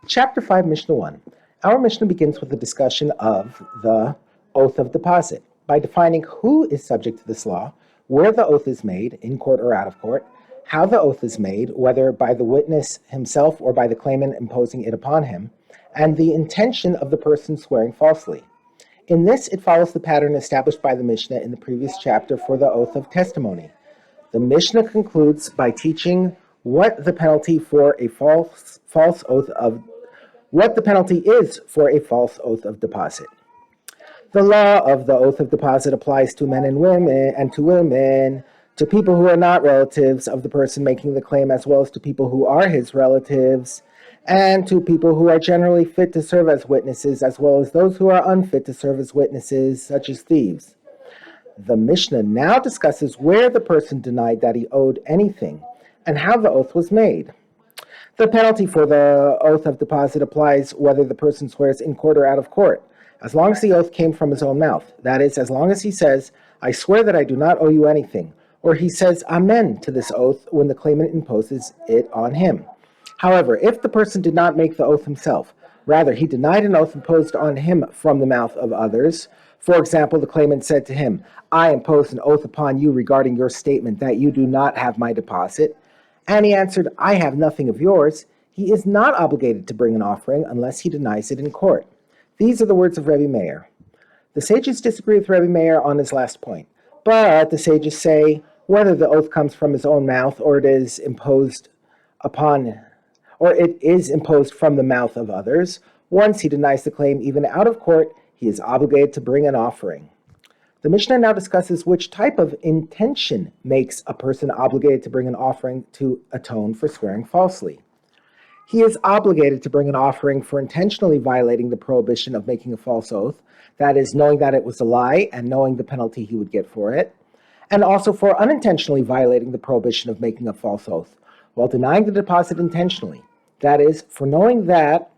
Chapter 5, Mishnah 1. Our Mishnah begins with a discussion of the oath of deposit by defining who is subject to this law, where the oath is made, in court or out of court, how the oath is made, whether by the witness himself or by the claimant imposing it upon him, and the intention of the person swearing falsely. In this, it follows the pattern established by the Mishnah in the previous chapter for the oath of testimony. The Mishnah concludes by teaching what the penalty is for a false oath of deposit. The law of the oath of deposit applies to men and to women, to people who are not relatives of the person making the claim, as well as to people who are his relatives, and to people who are generally fit to serve as witnesses, as well as those who are unfit to serve as witnesses, such as thieves. The Mishnah now discusses where the person denied that he owed anything, and how the oath was made. The penalty for the oath of deposit applies whether the person swears in court or out of court, as long as the oath came from his own mouth. That is, as long as he says, "I swear that I do not owe you anything," or he says "Amen" to this oath when the claimant imposes it on him. However, if the person did not make the oath himself, rather he denied an oath imposed on him from the mouth of others, for example, the claimant said to him, "I impose an oath upon you regarding your statement that you do not have my deposit," and he answered, "I have nothing of yours," he is not obligated to bring an offering unless he denies it in court. These are the words of Rebbe Meir. The sages disagree with Rebbe Meir on his last point, but the sages say whether the oath comes from his own mouth or it is imposed from the mouth of others, once he denies the claim even out of court, he is obligated to bring an offering. The Mishnah now discusses which type of intention makes a person obligated to bring an offering to atone for swearing falsely. He is obligated to bring an offering for intentionally violating the prohibition of making a false oath, that is, knowing that it was a lie and knowing the penalty he would get for it, and also for unintentionally violating the prohibition of making a false oath, while denying the deposit intentionally, that is, for knowing that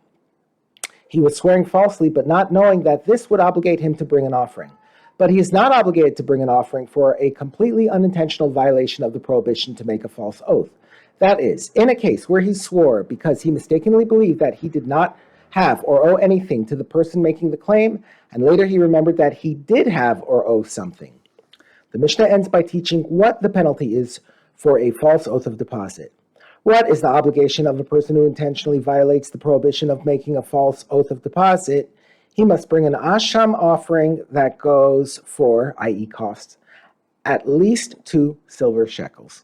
he was swearing falsely but not knowing that this would obligate him to bring an offering. But he is not obligated to bring an offering for a completely unintentional violation of the prohibition to make a false oath. That is, in a case where he swore because he mistakenly believed that he did not have or owe anything to the person making the claim, and later he remembered that he did have or owe something. The Mishnah ends by teaching what the penalty is for a false oath of deposit. What is the obligation of a person who intentionally violates the prohibition of making a false oath of deposit? He must bring an asham offering that goes for, i.e. costs, at least 2 silver shekels.